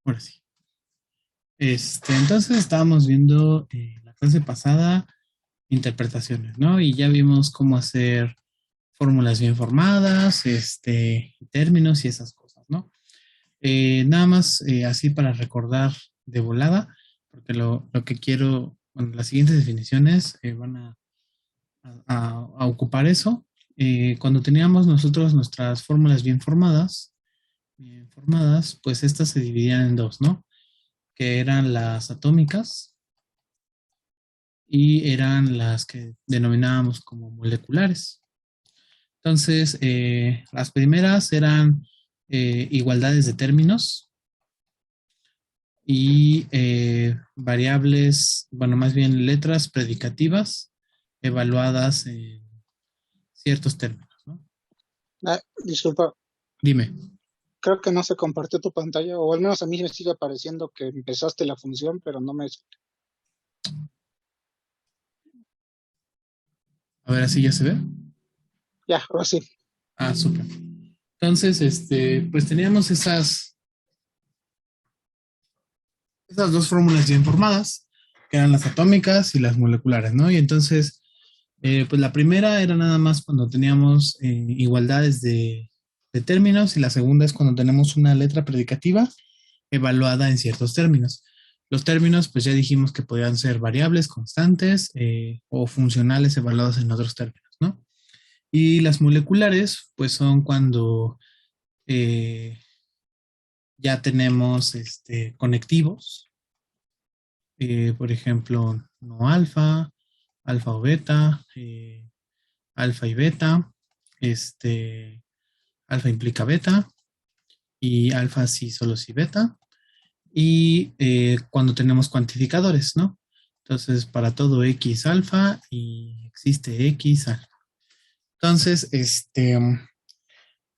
Ahora sí. Entonces estábamos viendo la clase pasada interpretaciones, ¿no? Y ya vimos cómo hacer fórmulas bien formadas, términos y esas cosas, ¿no? Nada más así para recordar de volada, porque lo que quiero, bueno, las siguientes definiciones van a ocupar eso. Cuando teníamos nosotros nuestras fórmulas bien formadas, pues estas se dividían en dos, ¿no? Que eran las atómicas y eran las que denominábamos como moleculares. Entonces, las primeras eran igualdades de términos y variables, bueno, más bien letras predicativas evaluadas en ciertos términos, ¿no? Disculpa, Dime. creo que no se compartió tu pantalla, o al menos a mí me sigue apareciendo que empezaste la función, pero no me... A ver, así ya se ve. Ya, ahora sí. Ah, súper. Entonces, pues teníamos esas dos fórmulas bien formadas, que eran las atómicas y las moleculares, ¿no? Y entonces, pues la primera era nada más cuando teníamos igualdades de términos y la segunda es cuando tenemos una letra predicativa evaluada en ciertos términos. Los términos, pues ya dijimos que podían ser variables, constantes o funcionales evaluados en otros términos, ¿no? Y las moleculares, pues son cuando eh, ya tenemos conectivos, por ejemplo, no alfa, alfa o beta, alfa y beta, alfa implica beta y alfa sí solo sí beta. Y cuando tenemos cuantificadores, ¿no? Entonces, para todo X alfa y existe X alfa. Entonces,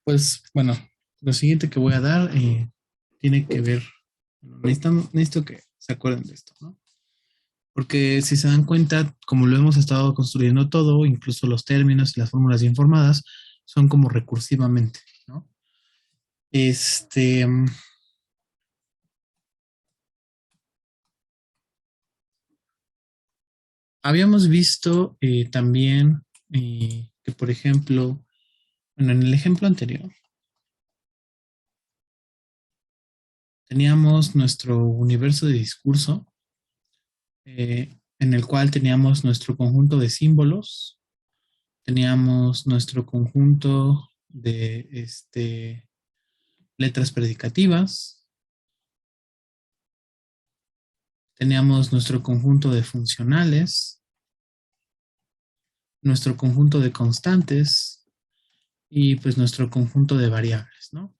pues bueno, lo siguiente que voy a dar tiene que ver, necesito que se acuerden de esto, ¿no? Porque si se dan cuenta, como lo hemos estado construyendo todo, incluso los términos y las fórmulas bien formadas, son como recursivamente, ¿no? Este, habíamos visto también que, por ejemplo, bueno, en el ejemplo anterior, teníamos nuestro universo de discurso, en el cual teníamos nuestro conjunto de símbolos, teníamos nuestro conjunto de letras predicativas, teníamos nuestro conjunto de funcionales, nuestro conjunto de constantes y pues nuestro conjunto de variables, ¿no?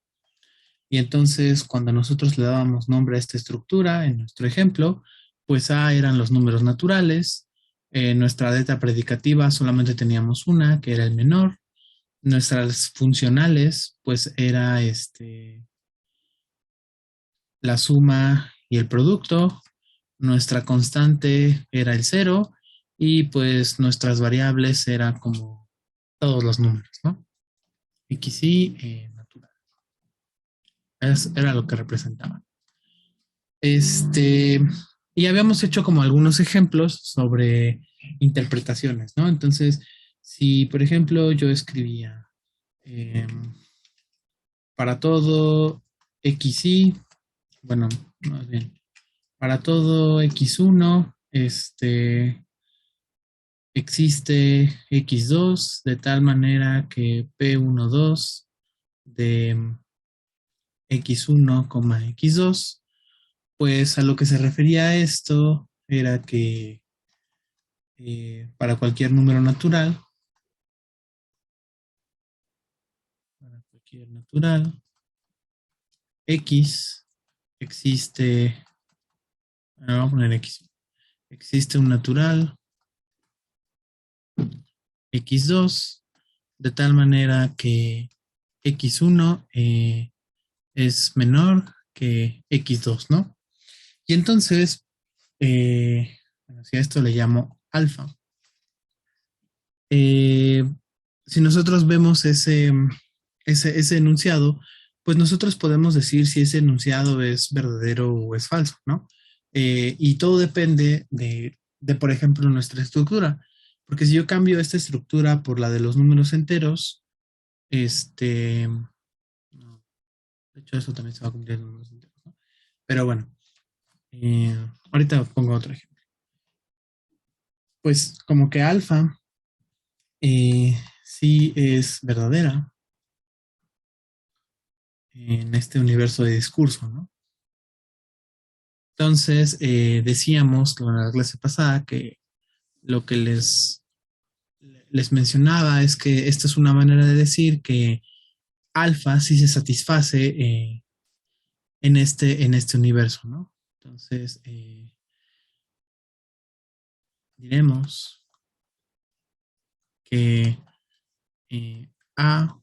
Y entonces cuando nosotros le dábamos nombre a esta estructura, en nuestro ejemplo, pues A eran los números naturales, nuestra letra predicativa solamente teníamos una, que era el menor, nuestras funcionales, pues era la suma y el producto, nuestra constante era el cero y pues nuestras variables eran como todos los números, ¿no? X y natural. Era lo que representaba. Y habíamos hecho como algunos ejemplos sobre interpretaciones, ¿no? Entonces, si por ejemplo yo escribía eh, para todo XY, bueno, más bien, para todo X1, existe X2 de tal manera que P12 de X1, X2, pues a lo que se refería esto era que para cualquier número natural, X existe, vamos a poner X, existe un natural X2 de tal manera que X1 es menor que X2, ¿no? Y entonces, bueno, si a esto le llamo alfa, eh, si nosotros vemos ese enunciado, pues nosotros podemos decir si ese enunciado es verdadero o es falso, ¿no? Y todo depende por ejemplo, nuestra estructura. Porque si yo cambio esta estructura por la de los números enteros, no, de hecho eso también se va a cumplir en números enteros, ¿no? Pero bueno, eh, ahorita pongo otro ejemplo. Pues como que alfa sí es verdadera en este universo de discurso, ¿no? Entonces, decíamos en la clase pasada que lo que les mencionaba es que esta es una manera de decir que alfa sí se satisface en este universo, ¿no? Entonces, diremos que A,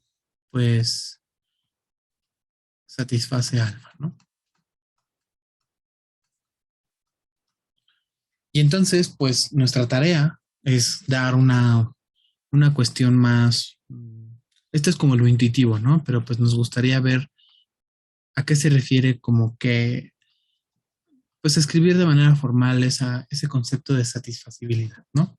pues, satisface alfa, ¿no? Y entonces, pues, nuestra tarea es dar una cuestión más, esto es como lo intuitivo, ¿no? Pero pues nos gustaría ver a qué se refiere como que, pues, escribir de manera formal ese concepto de satisfacibilidad, ¿no?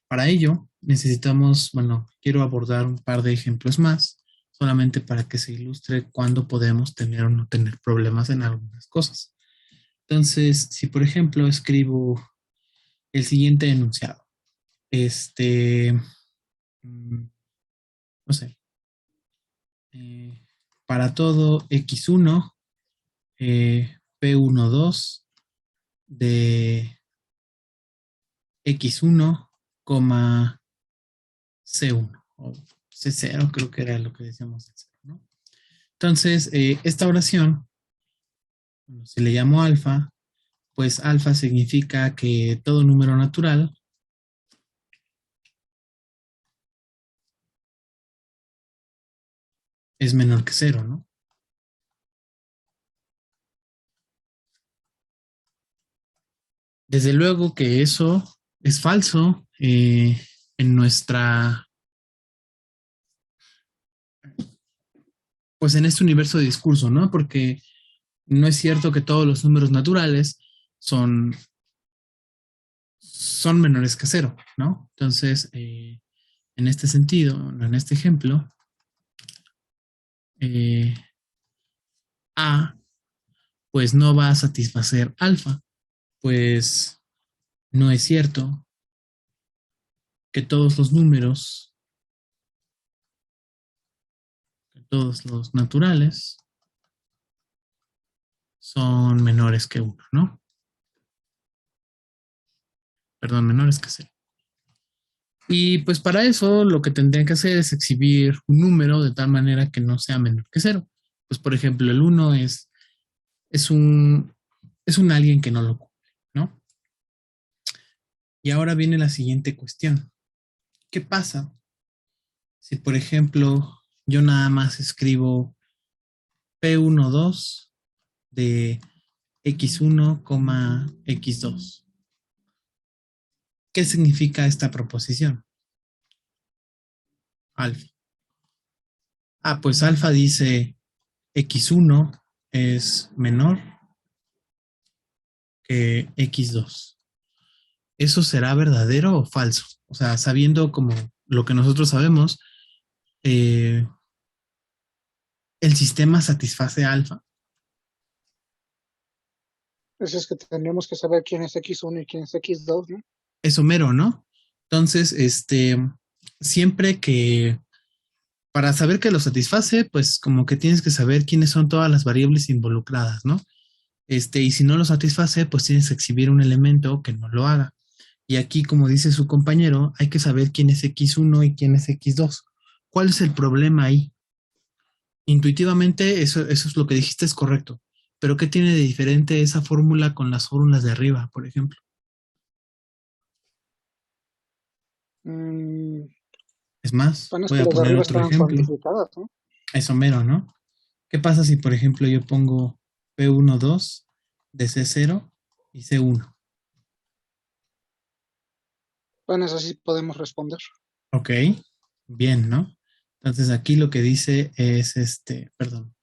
Para ello, necesitamos, bueno, quiero abordar un par de ejemplos más, solamente para que se ilustre cuándo podemos tener o no tener problemas en algunas cosas. Entonces, si por ejemplo escribo el siguiente enunciado, este, no sé, eh, para todo x1, p12 de x1, c1 o c0, creo que era lo que decíamos, ¿no? Entonces, esta oración, si le llamo alfa, pues alfa significa que todo número natural es menor que cero, ¿no? Desde luego que eso es falso en nuestra, pues en este universo de discurso, ¿no? Porque no es cierto que todos los números naturales son, son menores que cero, ¿no? Entonces, en este sentido, en este ejemplo, eh, A pues no va a satisfacer alfa, pues no es cierto que todos los números, que todos los naturales son menores que uno, ¿no? Perdón, menores que cero. Y pues para eso lo que tendrían que hacer es exhibir un número de tal manera que no sea menor que cero. Pues por ejemplo, el uno es un, es un alguien que no lo cumple, ¿no? Y ahora viene la siguiente cuestión. ¿Qué pasa si, por ejemplo, yo nada más escribo P12 de x1, x2? ¿Qué significa esta proposición? Alfa. Ah, pues alfa dice x1 es menor que x2. ¿Eso será verdadero o falso? O sea, sabiendo como lo que nosotros sabemos, eh, el sistema satisface a alfa. Pues es que tendríamos que saber quién es X1 y quién es X2, ¿no? Es Homero, ¿no? Entonces, siempre que, para saber que lo satisface, pues como que tienes que saber quiénes son todas las variables involucradas, ¿no? Y si no lo satisface, pues tienes que exhibir un elemento que no lo haga. Y aquí, como dice su compañero, hay que saber quién es x1 y quién es x2. ¿Cuál es el problema ahí? Intuitivamente, eso es lo que dijiste, es correcto. Pero ¿qué tiene de diferente esa fórmula con las fórmulas de arriba, por ejemplo? Mm, Es más, bueno, es voy que a las de poner arriba otro estaban ejemplo. cuantificadas, ¿no? Es Homero, ¿no? ¿Qué pasa si, por ejemplo, yo pongo P12 de C0 y C1? Bueno, eso sí podemos responder. Ok, bien, ¿no? Entonces aquí lo que dice es perdón.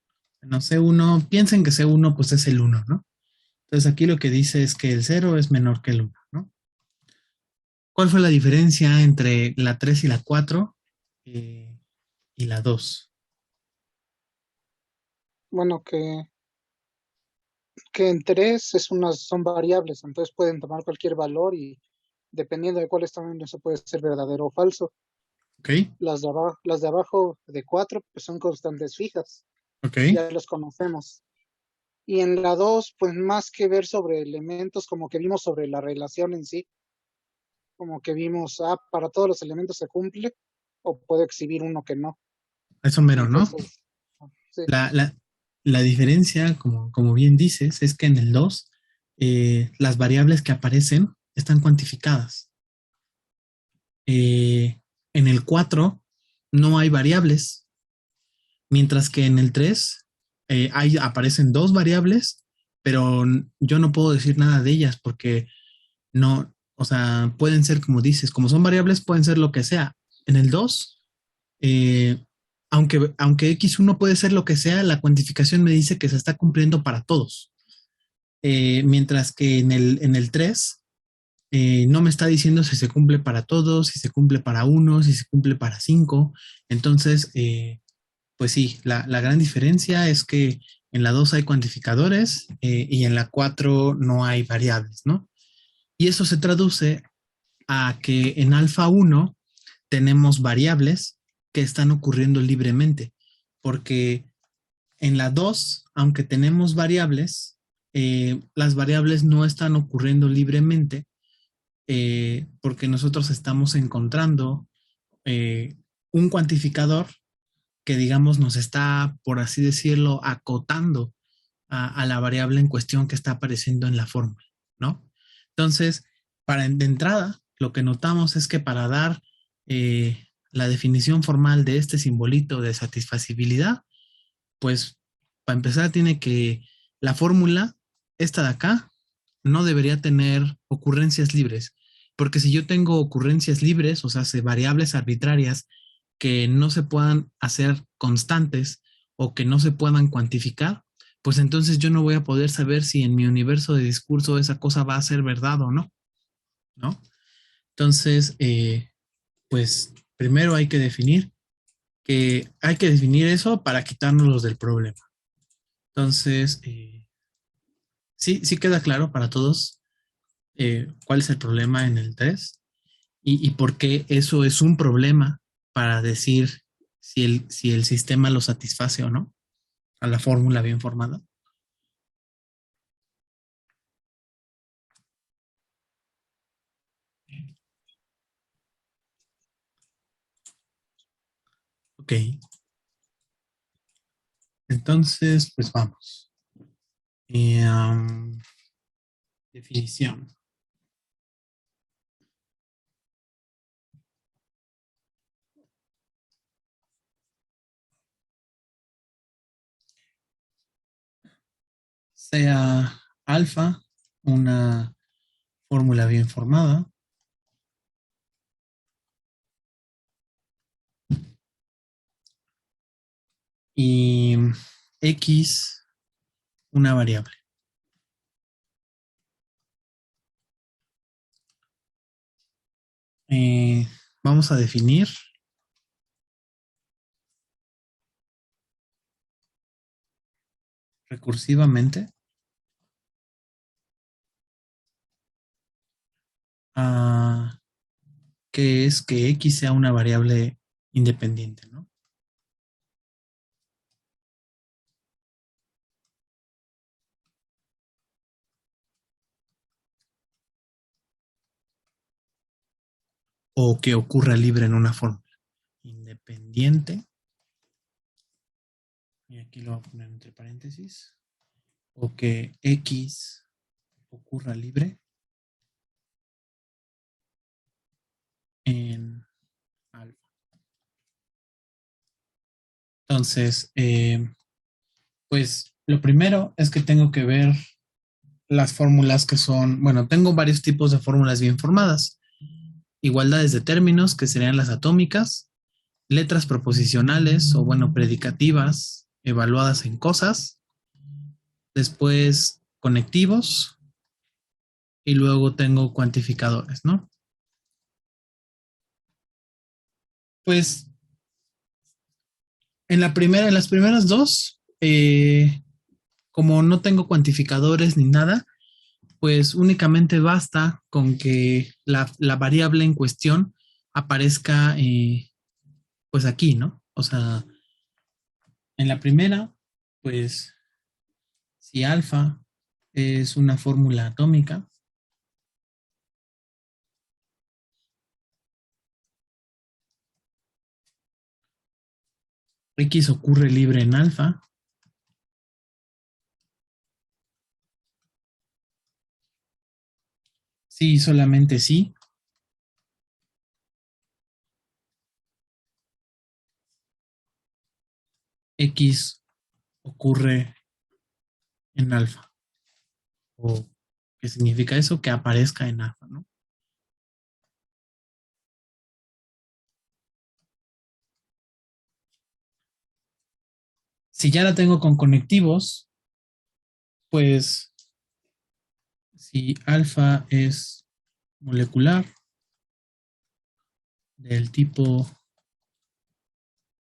No, C1, piensen que C1 pues es el uno, ¿no? Entonces aquí lo que dice es que el cero es menor que el uno, ¿no? ¿Cuál fue la diferencia entre la 3 y la 4 eh, y la 2? Bueno, que en tres son variables, entonces pueden tomar cualquier valor y dependiendo de cuál es también eso puede ser verdadero o falso. ¿Ok? Las de abajo de cuatro pues son constantes fijas, ¿Ok? ya los conocemos. Y en la dos, pues más que ver sobre elementos, como que vimos sobre la relación en sí, como que vimos, para todos los elementos se cumple, o puede exhibir uno que no. Eso mero, ¿no? Entonces, sí, La, la, la diferencia, como bien dices, es que en el 2 las variables que aparecen están cuantificadas. En el 4 no hay variables, mientras que en el 3 aparecen dos variables, pero yo no puedo decir nada de ellas porque no, o sea, pueden ser como dices, como son variables, pueden ser lo que sea. En el 2 eh, aunque X1 puede ser lo que sea, la cuantificación me dice que se está cumpliendo para todos. Mientras que en el 3 no me está diciendo si se cumple para todos, si se cumple para uno, si se cumple para cinco. Entonces, pues sí, la gran diferencia es que en la 2 hay cuantificadores y en la 4 no hay variables, ¿no? Y eso se traduce a que en alfa uno tenemos variables que están ocurriendo libremente, porque en la 2 aunque tenemos variables, las variables no están ocurriendo libremente porque nosotros estamos encontrando eh, un cuantificador que, digamos, nos está, por así decirlo, acotando a la variable en cuestión que está apareciendo en la fórmula, ¿no? Entonces, de entrada, lo que notamos es que para dar la definición formal de este simbolito de satisfacibilidad, pues para empezar tiene que la fórmula, esta de acá, no debería tener ocurrencias libres, porque si yo tengo ocurrencias libres, o sea, variables arbitrarias que no se puedan hacer constantes o que no se puedan cuantificar, pues entonces yo no voy a poder saber si en mi universo de discurso esa cosa va a ser verdad o no, ¿no? Entonces, pues primero hay que definir eso para quitarnos del problema. Entonces, sí, sí queda claro para todos cuál es el problema en el 3 y por qué eso es un problema para decir si el sistema lo satisface o no a la fórmula bien formada. Ok, entonces, pues vamos. Definición. Sea alfa una fórmula bien formada y X una variable. Eh, Vamos a definir recursivamente a que es que X sea una variable independiente, ¿no? O que ocurra libre en una fórmula independiente. Y aquí lo voy a poner entre paréntesis. O que X ocurra libre en alfa. Entonces, pues lo primero es que tengo que ver las fórmulas que son, bueno, tengo varios tipos de fórmulas bien formadas. Igualdades de términos, que serían las atómicas, letras proposicionales o, bueno, predicativas, evaluadas en cosas, después conectivos y luego tengo cuantificadores, ¿no? Pues en las primeras dos, como no tengo cuantificadores ni nada, pues únicamente basta con que la variable en cuestión aparezca pues aquí, ¿no? O sea, en la primera, pues si alfa es una fórmula atómica, X ocurre libre en alfa, sí, solamente sí, X ocurre en alfa. ¿O qué significa eso? Que aparezca en alfa, ¿no? Si ya la tengo con conectivos, pues si alfa es molecular del tipo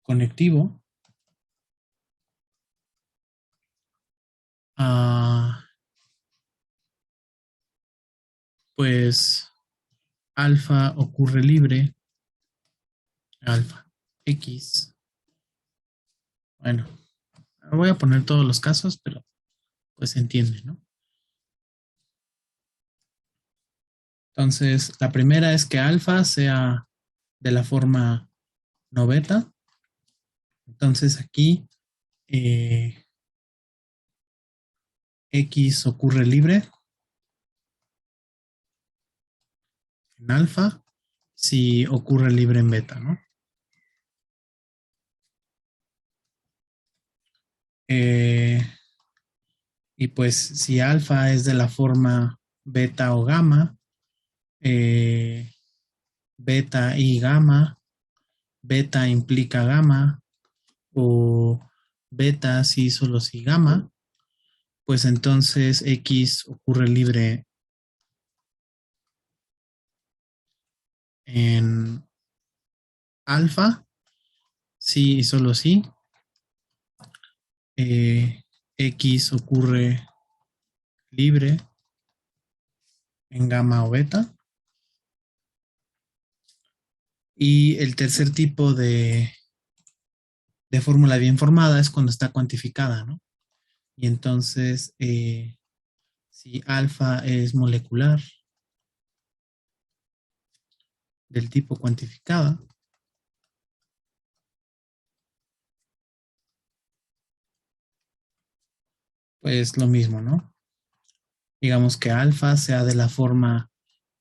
conectivo, ah, pues alfa ocurre libre, alfa, X. Bueno, voy a poner todos los casos, pero pues se entiende, ¿no? Entonces, la primera es que alfa sea de la forma no beta. Entonces aquí X ocurre libre en alfa si ocurre libre en beta, ¿no? Eh, y pues si alfa es de la forma beta o gamma, eh, beta y gamma, beta implica gamma o beta sí solo si gamma, pues entonces X ocurre libre en alfa, sí y solo sí. X ocurre libre en gamma o beta. Y el tercer tipo de fórmula bien formada es cuando está cuantificada, ¿no? Y entonces, si alfa es molecular del tipo cuantificada, pues lo mismo, ¿no? Digamos que alfa sea de la forma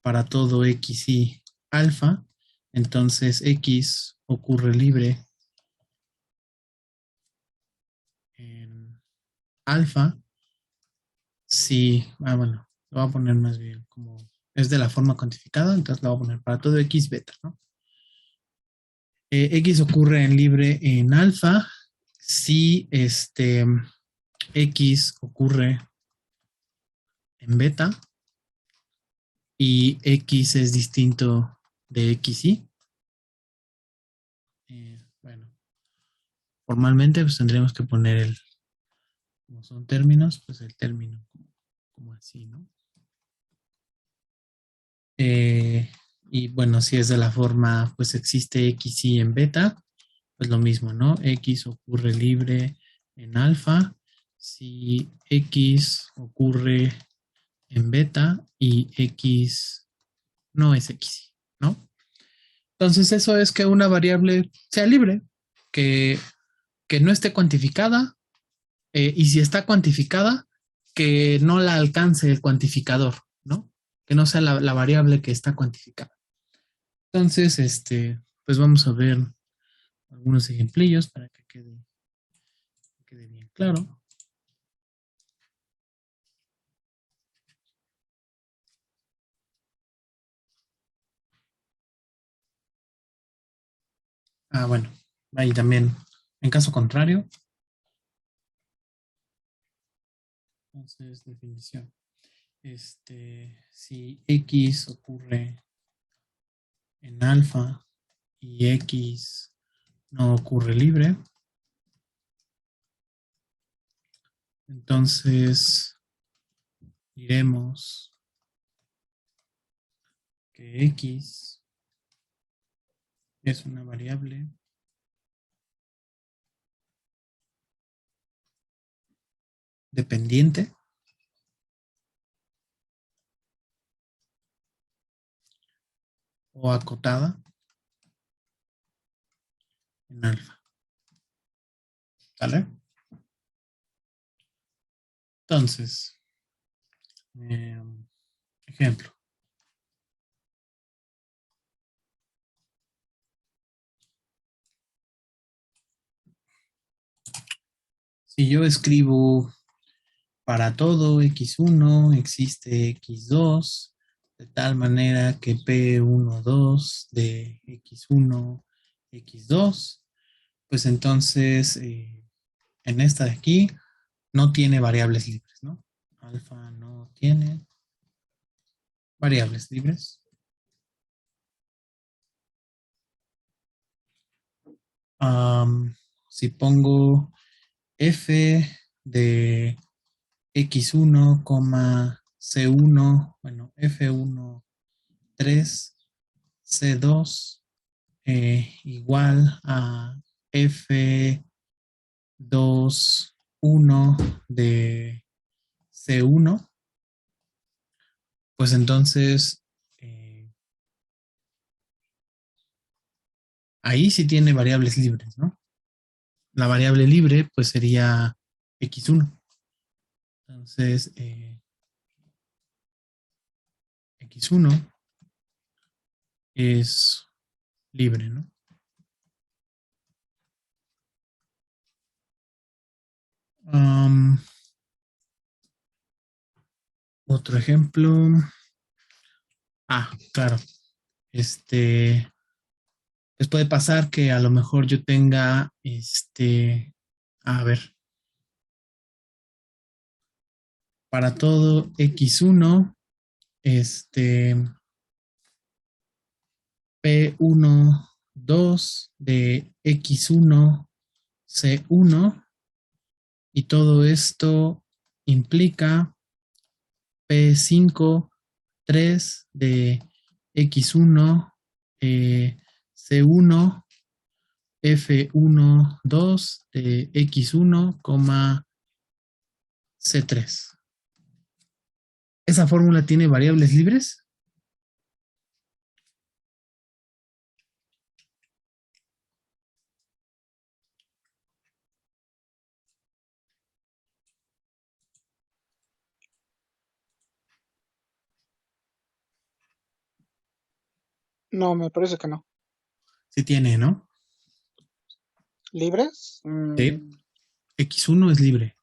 para todo x y alfa, entonces x ocurre libre en alfa. Sí, bueno, lo voy a poner más bien como es de la forma cuantificada, entonces lo voy a poner para todo x beta, ¿no? X ocurre en libre en alfa si X ocurre en beta y X es distinto de XY. Bueno, formalmente pues tendríamos que poner como son términos, pues el término como así, ¿no? Y bueno, si es de la forma, pues existe XY en beta, pues lo mismo, ¿no? X ocurre libre en alfa si X ocurre en beta y X no es X, ¿no? Entonces eso es que una variable sea libre, que, que no esté cuantificada y si está cuantificada, que no la alcance el cuantificador, ¿no? Que no sea la variable que está cuantificada. Entonces, pues vamos a ver algunos ejemplillos para que quede bien claro. Bueno, ahí también, en caso contrario, Entonces, definición. Si X ocurre en alfa y X no ocurre libre, entonces diremos que X es una variable dependiente o acotada en alfa. ¿Vale? Entonces, ejemplo. Si yo escribo para todo x1 existe x2, de tal manera que P12 de x1, x2, pues entonces en esta de aquí no tiene variables libres, ¿no? Alfa no tiene variables libres. Si pongo f de x1, c1, bueno, f1, 3, c2, igual a f2, 1 de c1, pues entonces ahí sí tiene variables libres, ¿no? La variable libre pues sería x1. Entonces, x1 es libre, ¿no? Otro ejemplo. Claro. Pues puede pasar que a lo mejor yo tenga, a ver, para todo x1, P1, 2 de x1, c1, y todo esto implica P5, 3 de x1, c1, f1, 2 de x1, c3. ¿Esa fórmula tiene variables libres? No, me parece que no. Sí tiene, ¿no? ¿Libres? Sí. X1 es libre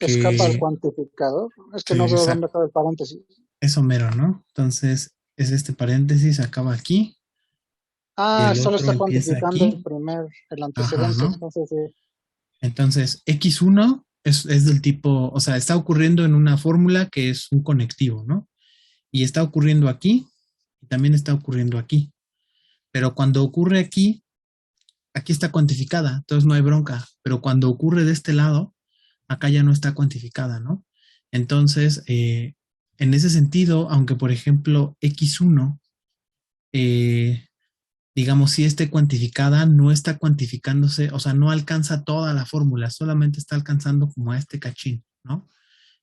Escapa al porque cuantificador. Es que sí, no sé dónde acaba el paréntesis. es Homero, ¿no? Entonces es este paréntesis, acaba aquí y Ah, el solo otro está empieza cuantificando aquí. el Ajá, antecedente. ¿no? Entonces, sí. Entonces X1 es del tipo, o sea, está ocurriendo en una fórmula que es un conectivo, ¿no? Y está ocurriendo aquí y también está ocurriendo aquí. Pero cuando ocurre aquí, aquí está cuantificada, entonces no hay bronca. Pero cuando ocurre de este lado, acá ya no está cuantificada, ¿no? Entonces, en ese sentido, aunque por ejemplo X1, digamos, si esté cuantificada, no está cuantificándose, o sea, no alcanza toda la fórmula, solamente está alcanzando como a este cachín, ¿no?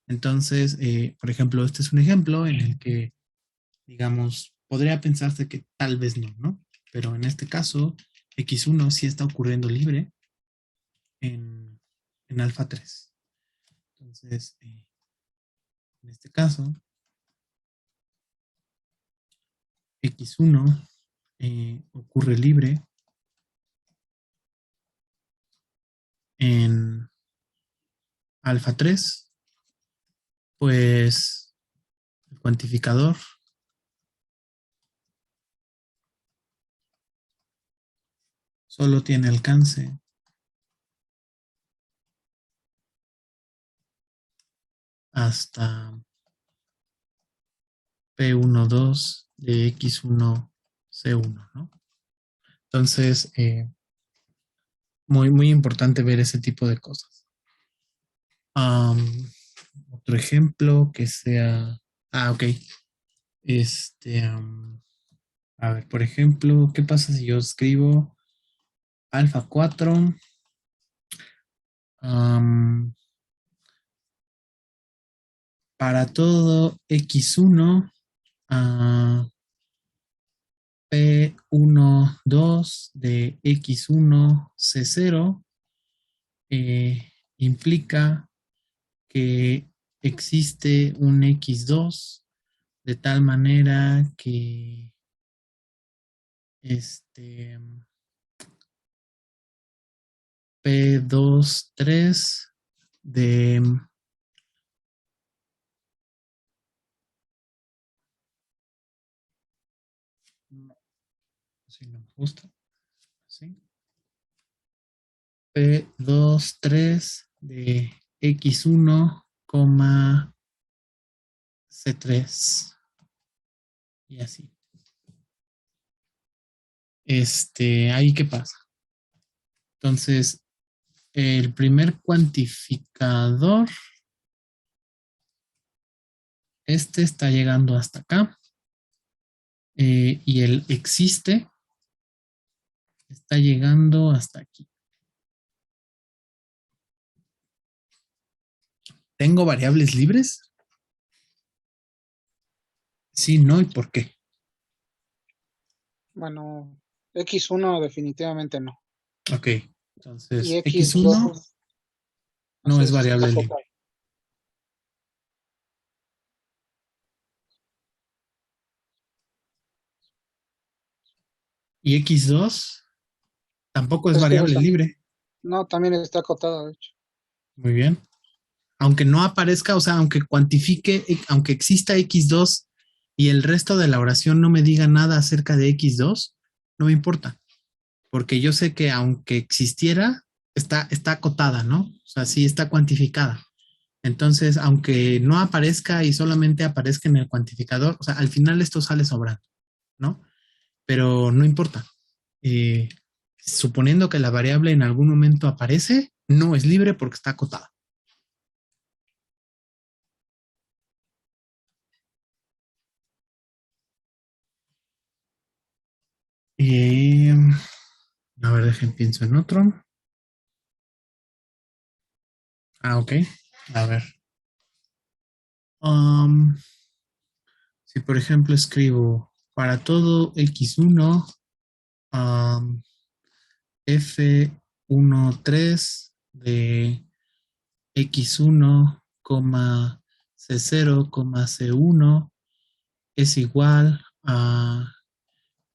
Entonces, por ejemplo, este es un ejemplo en el que, digamos, podría pensarse que tal vez no, ¿no? Pero en este caso, X1 sí está ocurriendo libre en, en alfa 3. Entonces, en este caso, X1 ocurre libre en alfa 3, pues el cuantificador solo tiene alcance hasta P12 de X1, C1, ¿no? Entonces, muy, muy importante ver ese tipo de cosas. Otro ejemplo que sea... ok. A ver, por ejemplo, ¿qué pasa si yo escribo alfa 4 para todo X1 a P12 de X1 C0 implica que existe un X2 de tal manera que este P23 de si no me gusta, ¿sí? P23 de X1, C3 y así. ¿Ahí qué pasa? Entonces, el primer cuantificador, está llegando hasta acá, y el existe está llegando hasta aquí. ¿Tengo variables libres? Sí, no, ¿y por qué? Bueno, X1 definitivamente no. Ok, Y entonces X1 X2, no así es está variable libre. acotado. Y X2 tampoco es Es que variable libre. no, también está acotado, de hecho. Muy bien. Aunque no aparezca, o sea, aunque cuantifique, aunque exista X2 y el resto de la oración no me diga nada acerca de X2, no me importa, porque yo sé que aunque existiera, está acotada, ¿no? O sea, sí está cuantificada. Entonces, aunque no aparezca y solamente aparezca en el cuantificador, o sea, al final esto sale sobrando, ¿no? Pero no importa. Eh, Suponiendo que la variable en algún momento aparece, no es libre porque está acotada. Y, a ver, pienso en otro. Ok. A ver. Um, si por ejemplo escribo para todo X1, um, F13 de X1, C0, C1 es igual a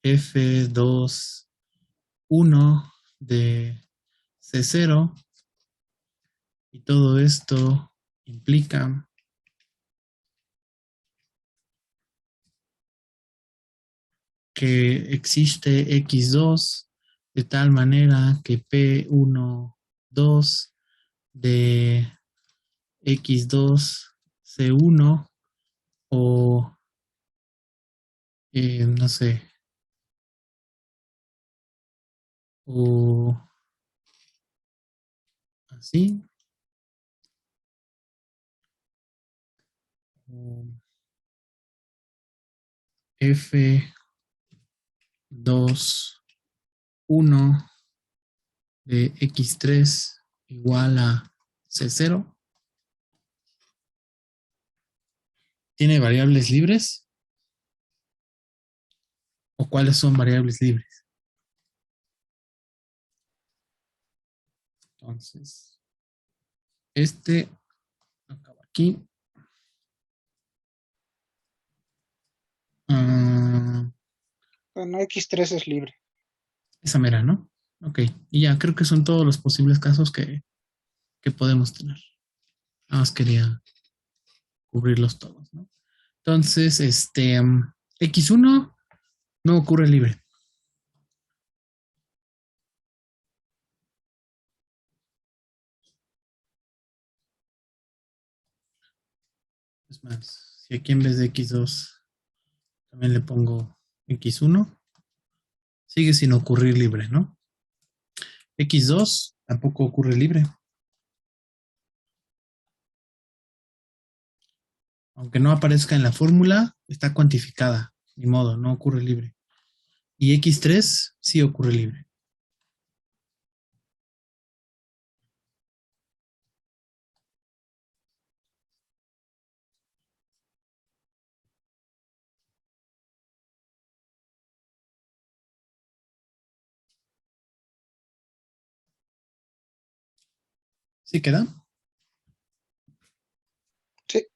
F21 de C0 y todo esto implica que existe X2 de tal manera que P12 de X2 C1 o no sé, o así, o F21 de X3 igual a C0. ¿Tiene variables libres? ¿O cuáles son variables libres? Entonces, acaba aquí. Ah, Bueno, X3 es libre. esa mera, ¿no? Ok, y ya creo que son todos los posibles casos que podemos tener. Nada más quería cubrirlos todos, ¿no? Entonces, X1 no ocurre libre. Es más, si aquí en vez de x2 también le pongo x1, sigue sin ocurrir libre, ¿no? X2 tampoco ocurre libre. Aunque no aparezca en la fórmula, está cuantificada. Ni modo, no ocurre libre. Y X3 sí ocurre libre. ¿Sí queda? Sí.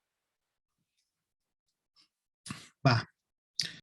Va.